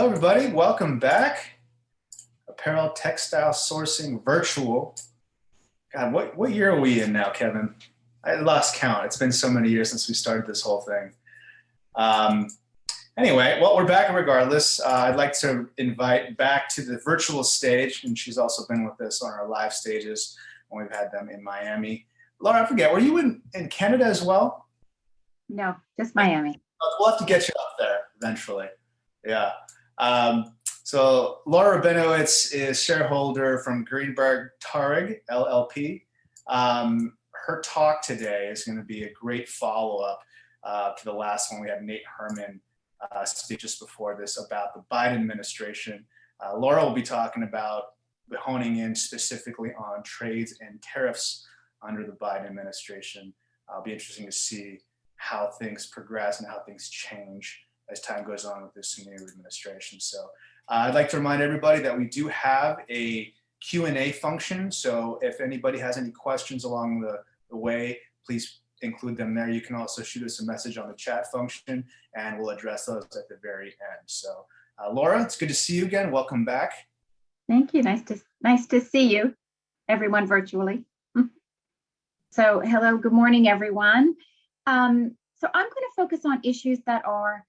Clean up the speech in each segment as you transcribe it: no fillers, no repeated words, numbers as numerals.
Hello, everybody. Welcome back. Apparel Textile Sourcing Virtual. God, what year are we in now, Kevin? I lost count. It's been so many years since we started this whole thing. Anyway, well, we're back regardless. I'd like to invite back to the virtual stage, and she's also been with us on our live stages when we've had them in Miami. Laura, I forget, were you in Canada as well? No, just Miami. We'll have to get you up there eventually. Yeah. So Laura Rabinowitz is shareholder from Greenberg, Traurig, LLP. Her talk today is going to be a great follow-up to the last one. We had Nate Herman speak just before this about the Biden administration. Laura will be talking about honing in specifically on trades and tariffs under the Biden administration. It'll be interesting to see how things progress and how things change as time goes on with this new administration. So I'd like to remind everybody that we do have a Q&A function. So if anybody has any questions along the way, please include them there. You can also shoot us a message on the chat function and we'll address those at the very end. So Laura, it's good to see you again. Welcome back. Thank you. Nice to see you, everyone virtually. So hello, good morning, everyone. So I'm going to focus on issues that are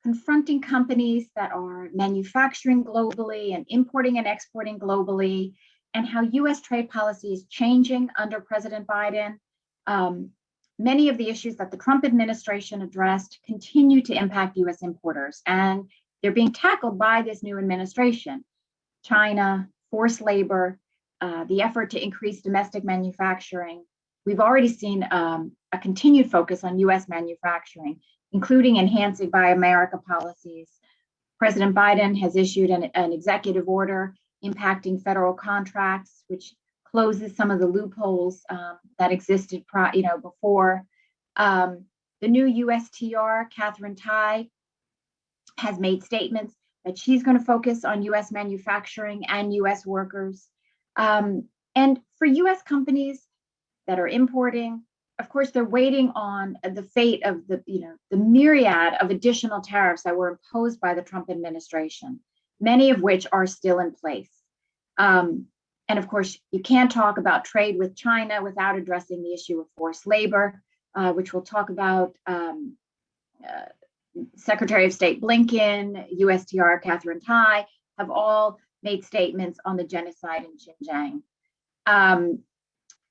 confronting companies that are manufacturing globally and importing and exporting globally, and how U.S. trade policy is changing under President Biden. Many of the issues that the Trump administration addressed continue to impact U.S. importers, and they're being tackled by this new administration. China, forced labor, the effort to increase domestic manufacturing. We've already seen a continued focus on U.S. manufacturing, including enhancing Buy America policies. President Biden has issued an executive order impacting federal contracts, which closes some of the loopholes that existed before. The new USTR, Catherine Tai, has made statements that she's going to focus on U.S. manufacturing and U.S. workers. And for U.S. companies that are importing, of course, they're waiting on the fate of the myriad of additional tariffs that were imposed by the Trump administration, many of which are still in place. And of course, you can't talk about trade with China without addressing the issue of forced labor, which we'll talk about. Secretary of State Blinken, USTR Catherine Tai have all made statements on the genocide in Xinjiang.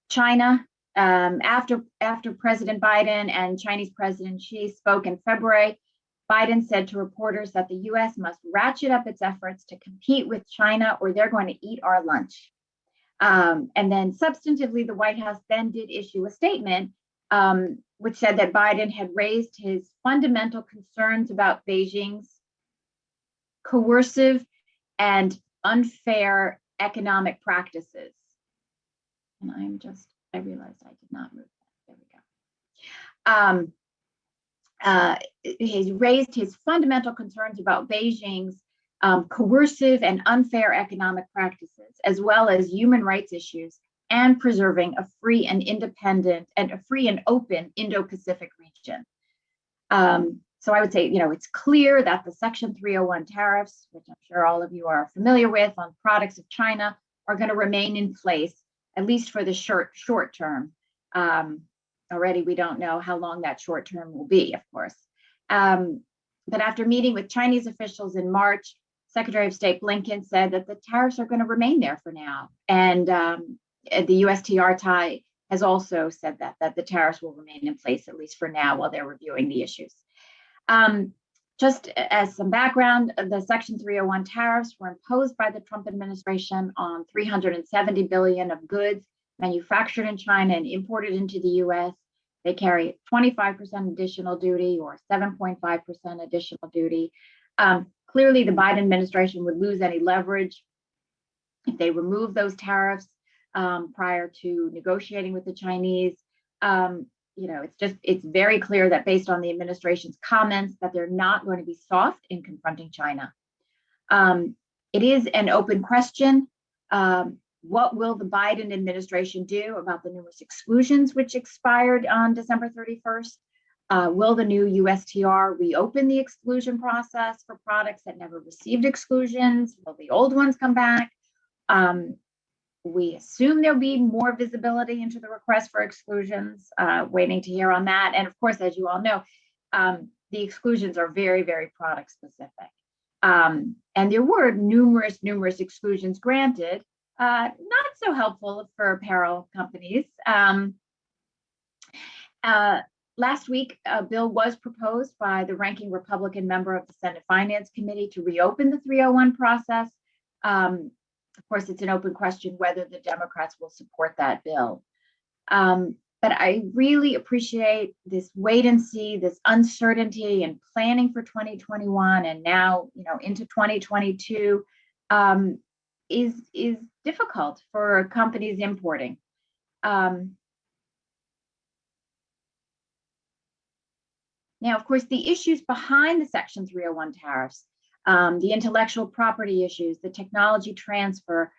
China, after President Biden and Chinese President Xi spoke in February, Biden said to reporters that the U.S. must ratchet up its efforts to compete with China or they're going to eat our lunch. And then substantively, the White House then did issue a statement which said that Biden had raised his fundamental concerns about Beijing's coercive and unfair economic practices. And I realized I did not move that. There we go. He's raised his fundamental concerns about Beijing's coercive and unfair economic practices, as well as human rights issues and preserving a free and independent and a free and open Indo-Pacific region. So I would say, it's clear that the Section 301 tariffs, which I'm sure all of you are familiar with, on products of China are going to remain in place, at least for the short term. Already, we don't know how long that short term will be, of course. But after meeting with Chinese officials in March, Secretary of State Blinken said that the tariffs are going to remain there for now. And the USTR Tai has also said that the tariffs will remain in place, at least for now, while they're reviewing the issues. Just as some background, the Section 301 tariffs were imposed by the Trump administration on $370 billion of goods manufactured in China and imported into the U.S. They carry 25% additional duty or 7.5% additional duty. Clearly, the Biden administration would lose any leverage if they remove those tariffs prior to negotiating with the Chinese. It's very clear that based on the administration's comments that they're not going to be soft in confronting China. It is an open question. What will the Biden administration do about the numerous exclusions which expired on December 31st? Will the new USTR reopen the exclusion process for products that never received exclusions? Will the old ones come back? We assume there'll be more visibility into the request for exclusions, waiting to hear on that. And of course, as you all know, the exclusions are very, very product specific. And there were numerous exclusions granted, not so helpful for apparel companies. Last week, a bill was proposed by the ranking Republican member of the Senate Finance Committee to reopen the 301 process. Of course, it's an open question whether the Democrats will support that bill. But I really appreciate this wait and see, this uncertainty and planning for 2021 and now, into 2022 is difficult for companies importing. Now, of course, the issues behind the Section 301 tariffs, the intellectual property issues, the technology transfer,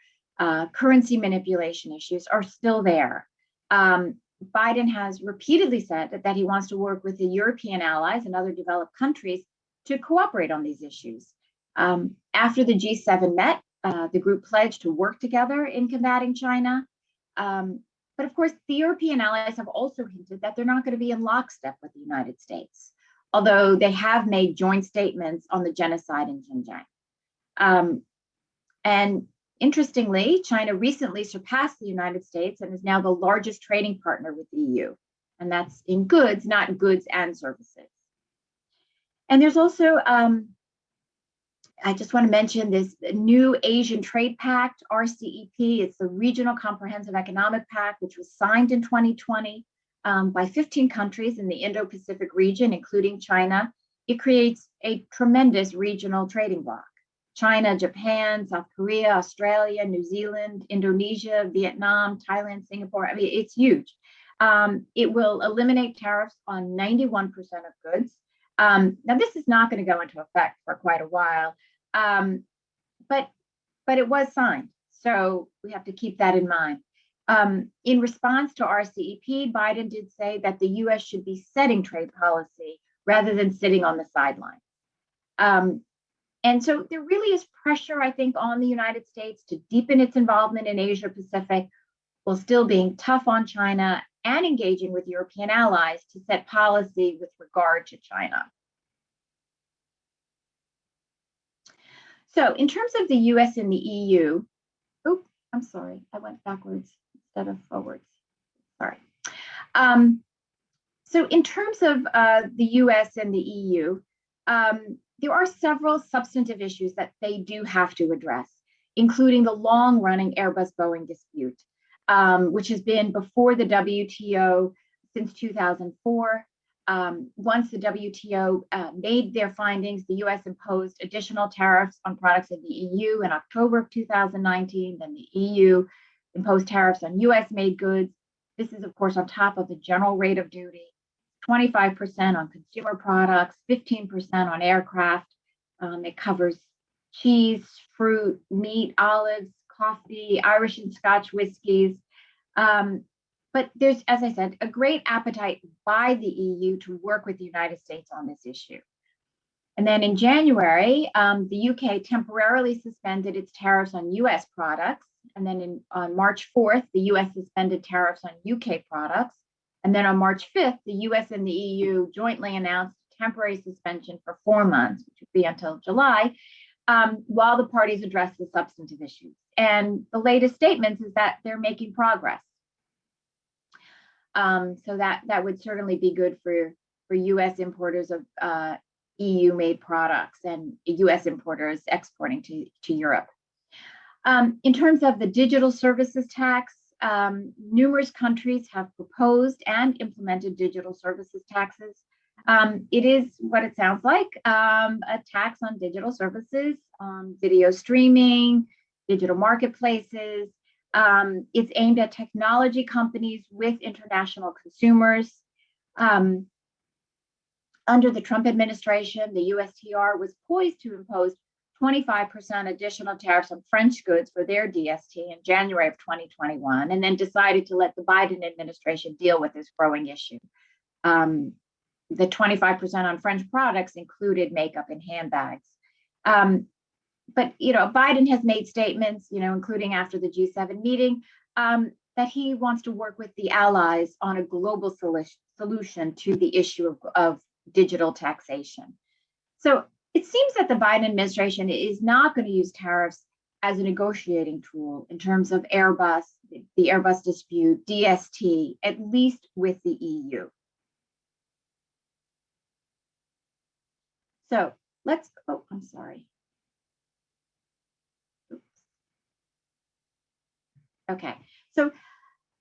currency manipulation issues are still there. Biden has repeatedly said that he wants to work with the European allies and other developed countries to cooperate on these issues. After the G7 met, the group pledged to work together in combating China. But of course, the European allies have also hinted that they're not going to be in lockstep with the United States, although they have made joint statements on the genocide in Xinjiang. And interestingly, China recently surpassed the United States and is now the largest trading partner with the EU. And that's in goods, not goods and services. And there's also, I just want to mention this new Asian Trade Pact, RCEP. It's the Regional Comprehensive Economic Pact, which was signed in 2020 by 15 countries in the Indo-Pacific region, including China. It creates a tremendous regional trading bloc. China, Japan, South Korea, Australia, New Zealand, Indonesia, Vietnam, Thailand, Singapore. I mean, it's huge. It will eliminate tariffs on 91% of goods. Now, this is not going to go into effect for quite a while, but it was signed, so we have to keep that in mind. In response to RCEP, Biden did say that the U.S. should be setting trade policy rather than sitting on the sidelines. And so there really is pressure, I think, on the United States to deepen its involvement in Asia Pacific while still being tough on China and engaging with European allies to set policy with regard to China. So in terms of the US and the EU, oh, I'm sorry, I went backwards instead of forwards. Sorry. So in terms of the US and the EU, there are several substantive issues that they do have to address, including the long-running Airbus-Boeing dispute, which has been before the WTO since 2004. Once the WTO made their findings, the US imposed additional tariffs on products in the EU in October of 2019. Then the EU imposed tariffs on US-made goods. This is, of course, on top of the general rate of duty, 25% on consumer products, 15% on aircraft. It covers cheese, fruit, meat, olives, coffee, Irish and Scotch whiskeys. But there's, as I said, a great appetite by the EU to work with the United States on this issue. And then in January, the UK temporarily suspended its tariffs on US products. And then on March 4th, the US suspended tariffs on UK products. And then on March 5th, the US and the EU jointly announced temporary suspension for 4 months, which would be until July, while the parties address the substantive issues. And the latest statements is that they're making progress. So that would certainly be good for US importers of EU-made products and US importers exporting to Europe. In terms of the digital services tax, numerous countries have proposed and implemented digital services taxes. It is what it sounds like, a tax on digital services, on video streaming, digital marketplaces. It's aimed at technology companies with international consumers. Under the Trump administration, the USTR was poised to impose 25% additional tariffs on French goods for their DST in January of 2021, and then decided to let the Biden administration deal with this growing issue. the 25% on French products included makeup and handbags. But Biden has made statements, including after the G7 meeting, that he wants to work with the allies on a global solution to the issue of digital taxation. So it seems that the Biden administration is not going to use tariffs as a negotiating tool in terms of Airbus, the Airbus dispute, DST, at least with the EU. So I'm sorry. Oops. Okay, so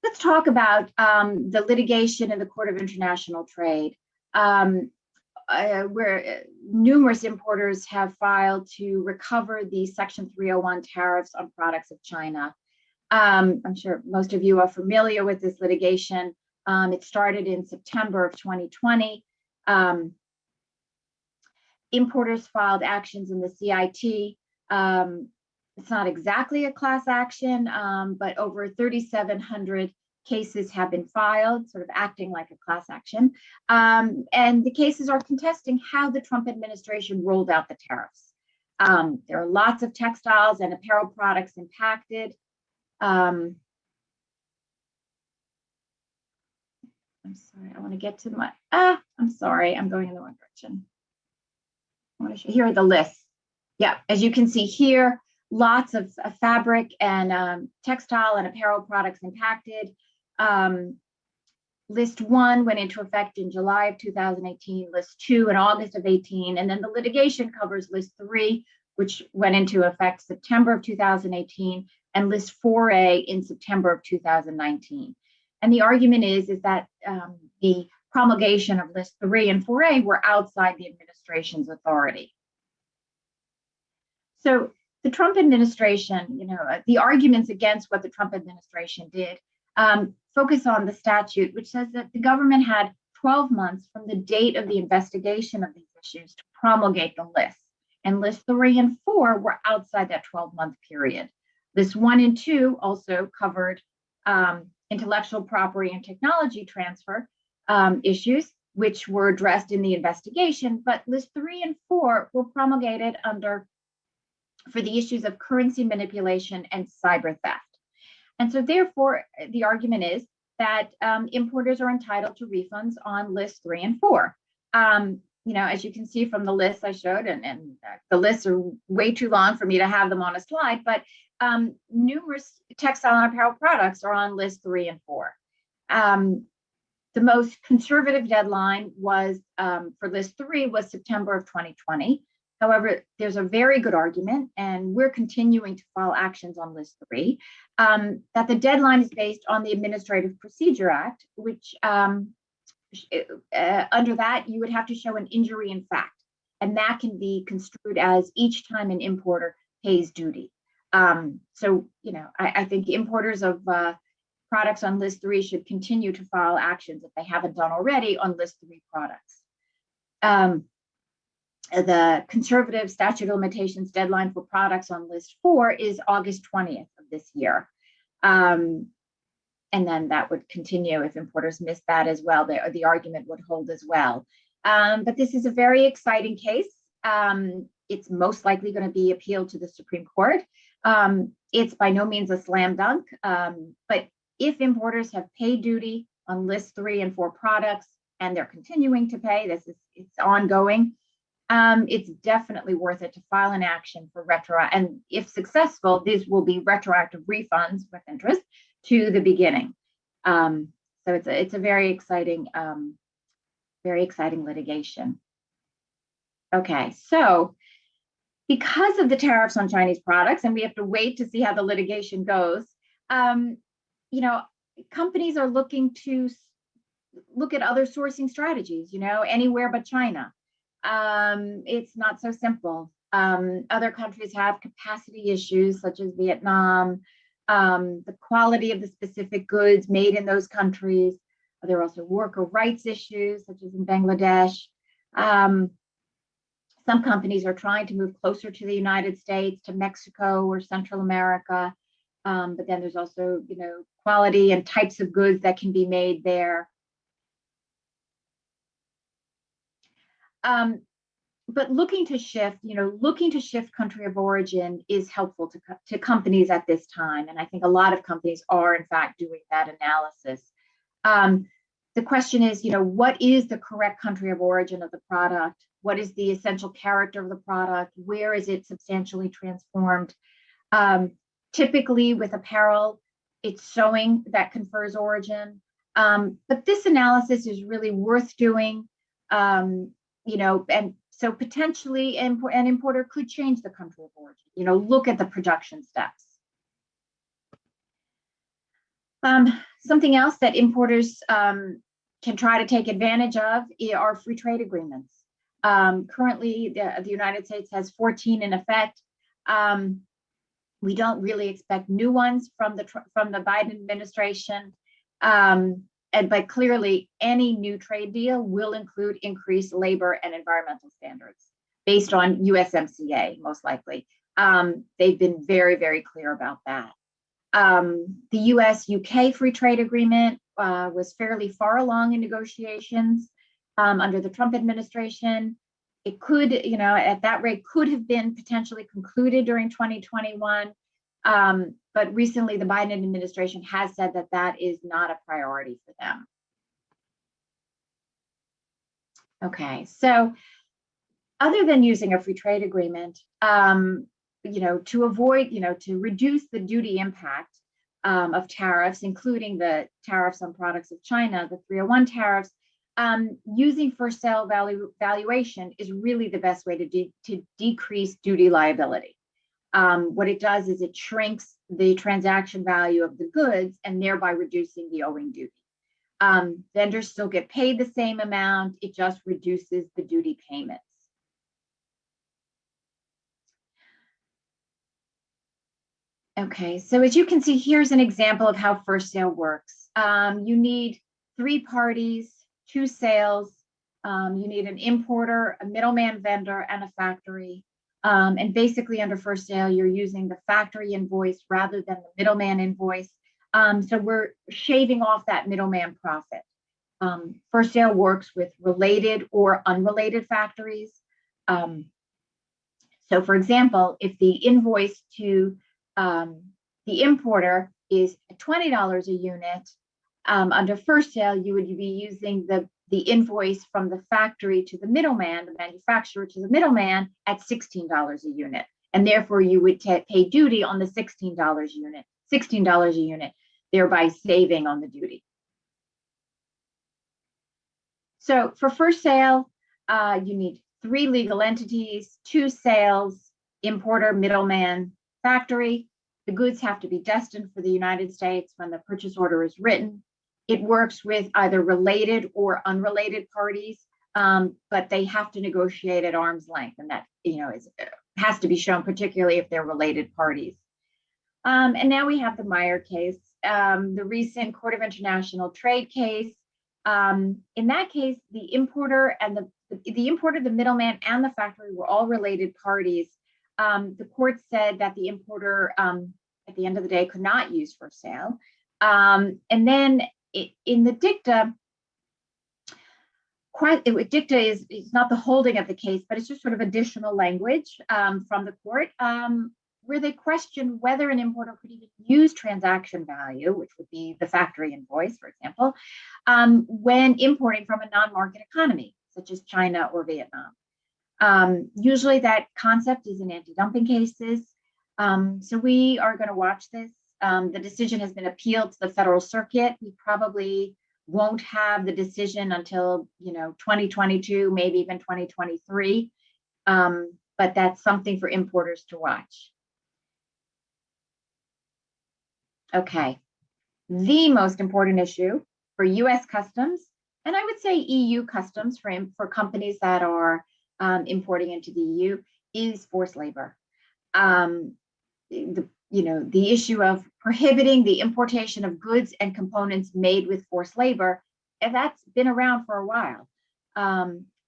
let's talk about the litigation in the Court of International Trade, where numerous importers have filed to recover the Section 301 tariffs on products of China. I'm sure most of you are familiar with this litigation. It started in September of 2020. Importers filed actions in the CIT. It's not exactly a class action, but over 3,700 cases have been filed, sort of acting like a class action. And the cases are contesting how the Trump administration rolled out the tariffs. There are lots of textiles and apparel products impacted. I'm sorry, I want to get to my, I'm sorry, I'm going in the wrong direction. I want to show, here are the lists. Yeah, as you can see here, lots of fabric and textile and apparel products impacted. List 1 went into effect in July of 2018, list 2 in August of 18, and then the litigation covers list 3, which went into effect September of 2018, and list 4A in September of 2019. And the argument is that the promulgation of list 3 and 4A were outside the administration's authority. So the Trump administration, the arguments against what the Trump administration did focus on the statute, which says that the government had 12 months from the date of the investigation of these issues to promulgate the list. And list 3 and 4 were outside that 12-month period. List 1 and 2 also covered intellectual property and technology transfer issues, which were addressed in the investigation, but list 3 and 4 were promulgated for the issues of currency manipulation and cyber theft. And so therefore, the argument is that importers are entitled to refunds on list 3 and 4. As you can see from the lists I showed, and the lists are way too long for me to have them on a slide, but numerous textile and apparel products are on list 3 and 4. The most conservative deadline was for list 3 was September of 2020. However, there's a very good argument, and we're continuing to file actions on list 3, that the deadline is based on the Administrative Procedure Act, which under that, you would have to show an injury in fact, and that can be construed as each time an importer pays duty. I think importers of products on list 3 should continue to file actions if they haven't done already on list 3 products. The conservative statute of limitations deadline for products on list 4 is August 20th of this year. And then that would continue if importers miss that as well. The argument would hold as well. But this is a very exciting case. It's most likely going to be appealed to the Supreme Court. It's by no means a slam dunk, but if importers have paid duty on list 3 and 4 products and they're continuing to pay, it's ongoing. It's definitely worth it to file an action for and if successful, these will be retroactive refunds with interest to the beginning. So it's a very exciting litigation. Okay, so because of the tariffs on Chinese products, and we have to wait to see how the litigation goes, companies are looking to look at other sourcing strategies, anywhere but China. It's not so simple. Other countries have capacity issues such as Vietnam, the quality of the specific goods made in those countries. There are also worker rights issues such as in Bangladesh. Some companies are trying to move closer to the United States, to Mexico or Central America. But then there's also, quality and types of goods that can be made there. But looking to shift country of origin is helpful to companies at this time. And I think a lot of companies are, in fact, doing that analysis. The question is, what is the correct country of origin of the product? What is the essential character of the product? Where is it substantially transformed? Typically with apparel, it's sewing that confers origin. But this analysis is really worth doing, and so potentially an importer could change the country of origin, look at the production steps. Something else that importers can try to take advantage of are free trade agreements. Currently, the United States has 14 in effect. We don't really expect new ones from the Biden administration, but clearly any new trade deal will include increased labor and environmental standards based on USMCA, most likely. They've been very, very clear about that. The US-UK free trade agreement was fairly far along in negotiations under the Trump administration. It could, at that rate, could have been potentially concluded during 2021. But recently, the Biden administration has said that that is not a priority for them. Okay, so other than using a free trade agreement, to avoid, to reduce the duty impact of tariffs, including the tariffs on products of China, the 301 tariffs, using first sale valuation is really the best way to decrease duty liability. What it does is it shrinks the transaction value of the goods and thereby reducing the owing duty. Vendors still get paid the same amount, it just reduces the duty payments. Okay, so as you can see, here's an example of how first sale works. You need 3 parties, 2 sales. You need an importer, a middleman vendor, and a factory. And basically under first sale, you're using the factory invoice rather than the middleman invoice. So we're shaving off that middleman profit. First sale works with related or unrelated factories. So for example, if the invoice to the importer is $20 a unit, under first sale, you would be using the invoice from the factory to the middleman, the manufacturer to the middleman at $16 a unit. And therefore you would pay duty on the $16 a unit, thereby saving on the duty. So for first sale, you need 3 legal entities, 2 sales, importer, middleman, factory. The goods have to be destined for the United States when the purchase order is written. It works with either related or unrelated parties, but they have to negotiate at arm's length, and that has to be shown, particularly if they're related parties. And now we have the Meyer case, the recent Court of International Trade case. In that case, the importer and the middleman, and the factory were all related parties. The court said that the importer, at the end of the day, could not use for sale. And then in the dicta, dicta is not the holding of the case, but it's just sort of additional language from the court, where they question whether an importer could even use transaction value, which would be the factory invoice, for example, when importing from a non-market economy, such as China or Vietnam. Usually that concept is in anti-dumping cases. So we are going to watch this. The decision has been appealed to the Federal Circuit. We probably won't have the decision until 2022, maybe even 2023. But that's something for importers to watch. Okay, the most important issue for U.S. customs, and I would say EU customs for companies that are importing into the EU, is forced labor. The issue of prohibiting the importation of goods and components made with forced labor, and that's been around for a while.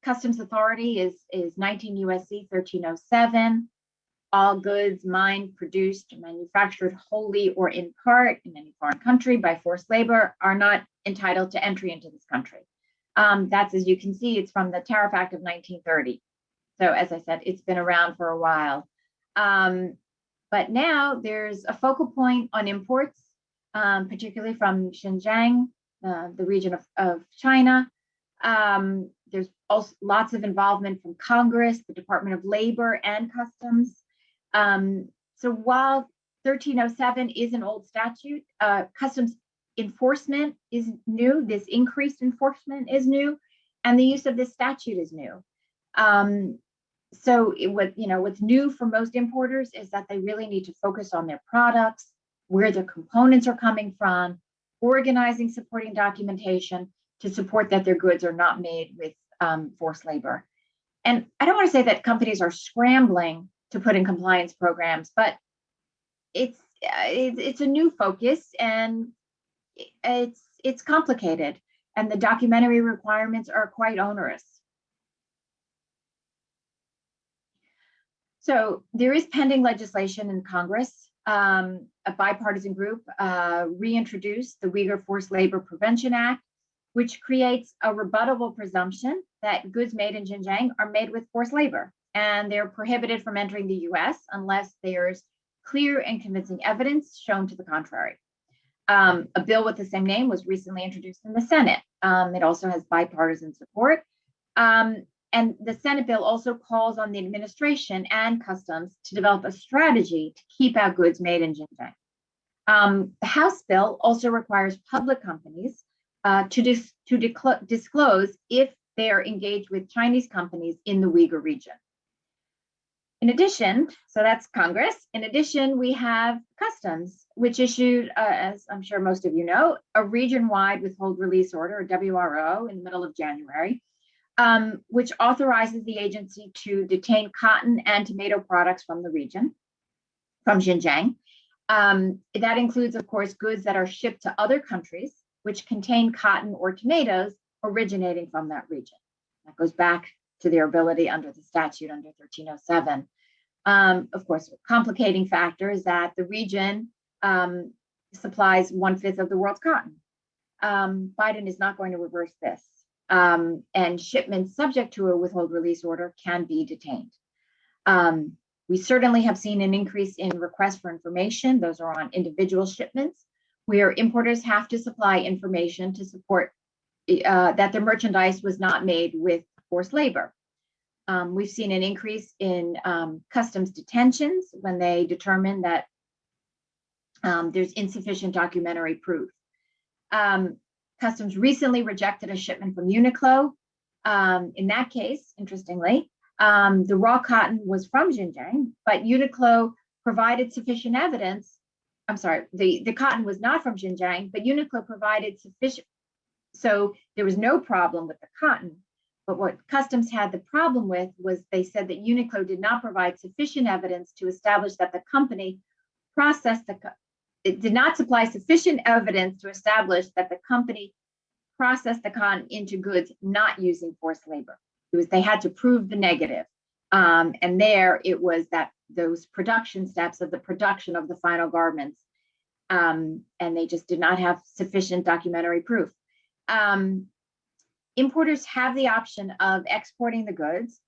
Customs authority is 19 U.S.C. 1307. All goods mined, produced, manufactured wholly or in part in any foreign country by forced labor are not entitled to entry into this country. That's, as you can see, it's from the Tariff Act of 1930. So as I said, it's been around for a while. But now there's a focal point on imports, particularly from Xinjiang, the region of China. There's also lots of involvement from Congress, the Department of Labor, and Customs. So while 1307 is an old statute, customs enforcement is new. This increased enforcement is new, and the use of this statute is new. So what's new for most importers is that they really need to focus on their products, where their components are coming from, organizing supporting documentation to support that their goods are not made with forced labor. And I don't want to say that companies are scrambling to put in compliance programs, but it's a new focus, and it's complicated, and the documentary requirements are quite onerous. So there is pending legislation in Congress. A bipartisan group reintroduced the Uyghur Forced Labor Prevention Act, which creates a rebuttable presumption that goods made in Xinjiang are made with forced labor, and they're prohibited from entering the US unless there's clear and convincing evidence shown to the contrary. A bill with the same name was recently introduced in the Senate. It also has bipartisan support. And the Senate bill also calls on the administration and customs to develop a strategy to keep out goods made in Xinjiang. The House bill also requires public companies to disclose if they are engaged with Chinese companies in the Uyghur region. In addition, so that's Congress. In addition, we have Customs, which issued, as I'm sure most of you know, a region-wide withhold release order, or WRO, in the middle of January, which authorizes the agency to detain cotton and tomato products from the region, from Xinjiang. That includes, of course, goods that are shipped to other countries, which contain cotton or tomatoes originating from that region. That goes back to their ability under the statute under 1307. Of course, a complicating factor is that the region supplies 1/5 of the world's cotton. Biden is not going to reverse this. And shipments subject to a withhold release order can be detained. We certainly have seen an increase in requests for information. Those are on individual shipments, where importers have to supply information to support that their merchandise was not made with forced labor. We've seen an increase in customs detentions when they determine that there's insufficient documentary proof. Customs recently rejected a shipment from Uniqlo. In that case, interestingly, the raw cotton was from Xinjiang, but Uniqlo provided sufficient evidence. I'm sorry, the cotton was not from Xinjiang, but Uniqlo provided sufficient. So there was no problem with the cotton. But what Customs had the problem with was they said that Uniqlo did not provide sufficient evidence to establish that the company it did not supply sufficient evidence to establish that the company processed the cotton into goods not using forced labor. They had to prove the negative. And there it was that those production steps of the production of the final garments, and they just did not have sufficient documentary proof. Importers have the option of exporting the goods.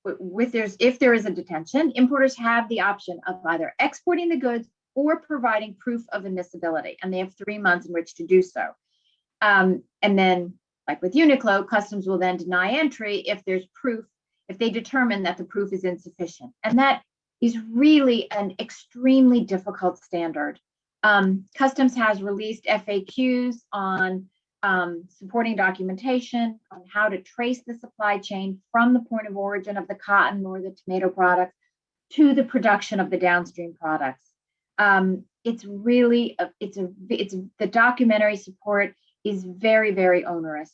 If there is a detention, importers have the option of either exporting the goods or providing proof of admissibility, and they have 3 months in which to do so. And then, like with Uniqlo, Customs will then deny entry if there's proof, if they determine that the proof is insufficient. And that is really an extremely difficult standard. Customs has released FAQs on supporting documentation on how to trace the supply chain from the point of origin of the cotton or the tomato products to the production of the downstream products. It's really, the documentary support is very, very onerous.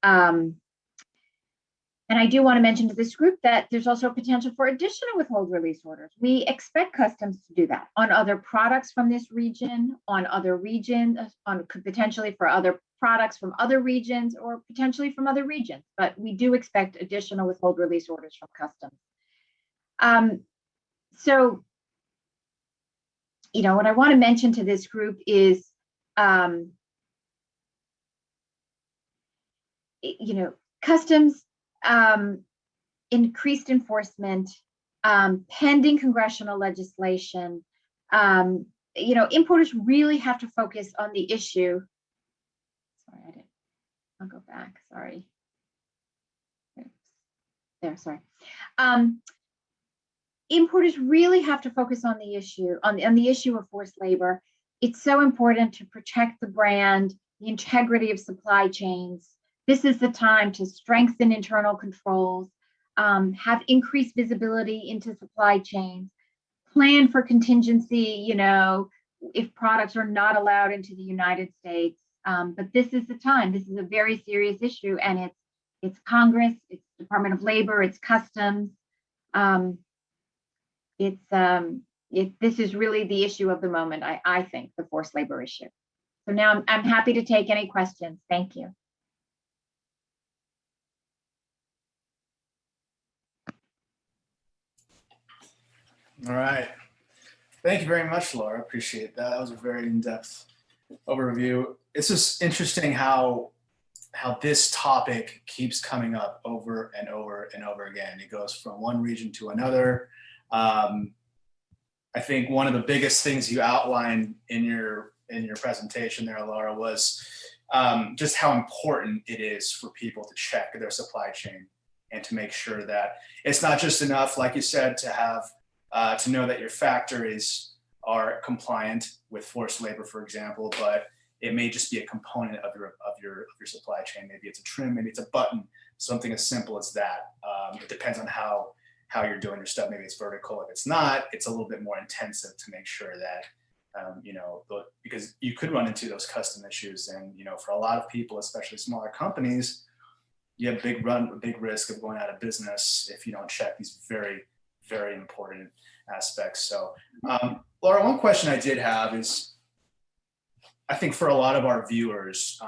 And I do want to mention to this group that there's also a potential for additional withhold release orders. We expect Customs to do that on other products from this region, on other regions, potentially for other products from other regions, or potentially from other regions. But we do expect additional withhold release orders from Customs. So, what I want to mention to this group is customs, increased enforcement, pending congressional legislation. Importers really have to focus on the issue. Sorry, I'll go back. Sorry. There, sorry. Importers really have to focus on the issue, on the issue of forced labor. It's so important to protect the brand, the integrity of supply chains. This is the time to strengthen internal controls, have increased visibility into supply chains, plan for contingency, if products are not allowed into the United States. But this is the time. This is a very serious issue, and it's Congress, it's Department of Labor, it's Customs. This is really the issue of the moment, I think, the forced labor issue. So now I'm happy to take any questions. Thank you. All right. Thank you very much, Laura. Appreciate that. That was a very in-depth overview. It's just interesting how this topic keeps coming up over and over and over again. It goes from one region to another. I think one of the biggest things you outlined in your presentation there, Laura, was just how important it is for people to check their supply chain and to make sure that it's not just enough, like you said, to have to know that your factories are compliant with forced labor, for example, but it may just be a component of your supply chain. Maybe it's a trim, maybe it's a button, something as simple as that. It depends on how you're doing your stuff. Maybe it's vertical. If it's not, it's a little bit more intensive to make sure that, because you could run into those custom issues. And, for a lot of people, especially smaller companies, you have a big risk of going out of business if you don't check these very, very important aspects. So, Laura, one question I did have is, I think for a lot of our viewers,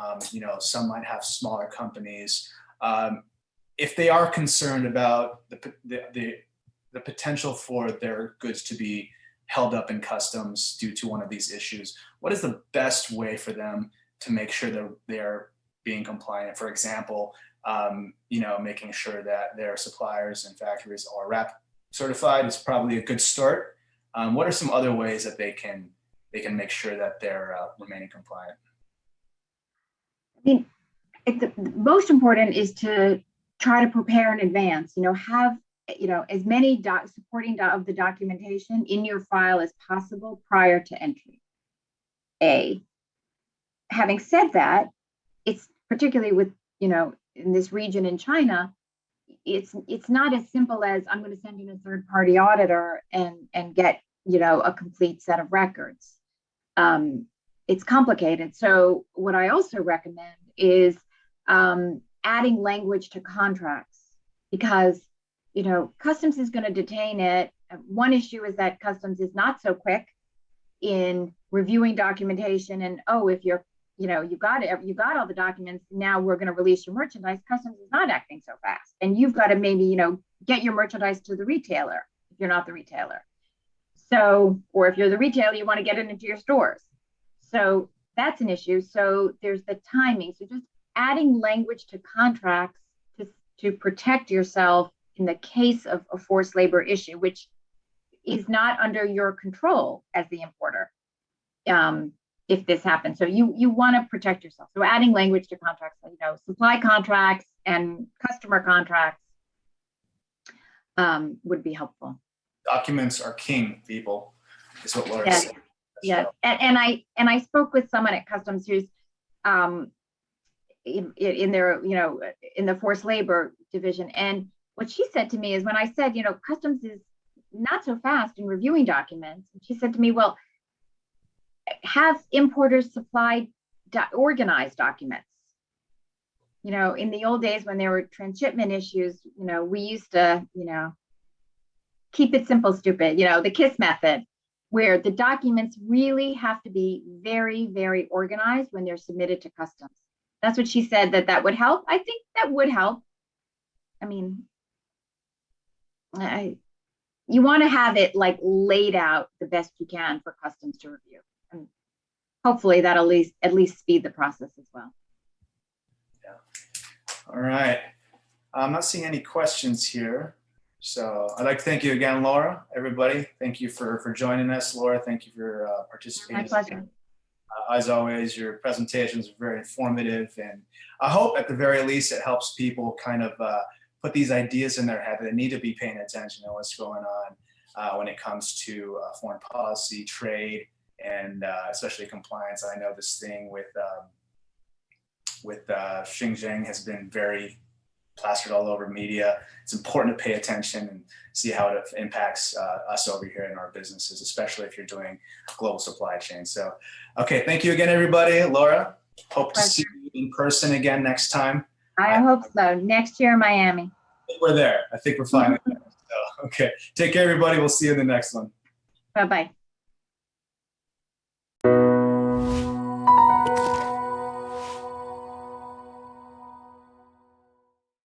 some might have smaller companies. If they are concerned about the potential for their goods to be held up in customs due to one of these issues, what is the best way for them to make sure that they're being compliant? For example, making sure that their suppliers and factories are Rcep certified is probably a good start. What are some other ways that they can make sure that they're remaining compliant? I mean, the most important is to try to prepare in advance. Have as many supporting of the documentation in your file as possible prior to entry. Having said that, it's particularly with in this region in China, it's not as simple as I'm going to send in a third-party auditor and get a complete set of records. It's complicated. So what I also recommend is adding language to contracts, because customs is going to detain it. One issue is that customs is not so quick in reviewing documentation, and if you're you got all the documents, now we're going to release your merchandise. Customs is not acting so fast, and you've got to maybe get your merchandise to the retailer if you're not the retailer. So, or if you're the retailer, you want to get it into your stores. So that's an issue. So there's the timing. So just adding language to contracts to protect yourself in the case of a forced labor issue, which is not under your control as the importer, if this happens. So you want to protect yourself. So adding language to contracts, supply contracts and customer contracts would be helpful. Documents are king, people, is what Laura said. Yeah, and I spoke with someone at Customs who's in their in the forced labor division, and what she said to me is, when I said Customs is not so fast in reviewing documents, she said to me, well, have importers supply organized documents. In the old days when there were transshipment issues, we used to keep it simple, stupid, the KISS method, where the documents really have to be very, very organized when they're submitted to customs. That's what she said, that would help. I think that would help. I mean, you want to have it laid out the best you can for customs to review. And hopefully that'll at least speed the process as well. All right. I'm not seeing any questions here. So I'd like to thank you again, Laura, everybody. Thank you for joining us. Laura, thank you for participating. My pleasure. As always, your presentations are very informative, and I hope at the very least it helps people kind of put these ideas in their head that they need to be paying attention to what's going on when it comes to foreign policy, trade, and especially compliance. I know this thing with Xinjiang has been very plastered all over media. It's important to pay attention and see how it impacts us over here in our businesses, especially if you're doing global supply chain. So, okay, thank you again, everybody. Laura, hope to see you in person again next time. I hope so. Next year in Miami. I think we're there. I think we're finally there. So, okay, take care, everybody. We'll see you in the next one. Bye-bye.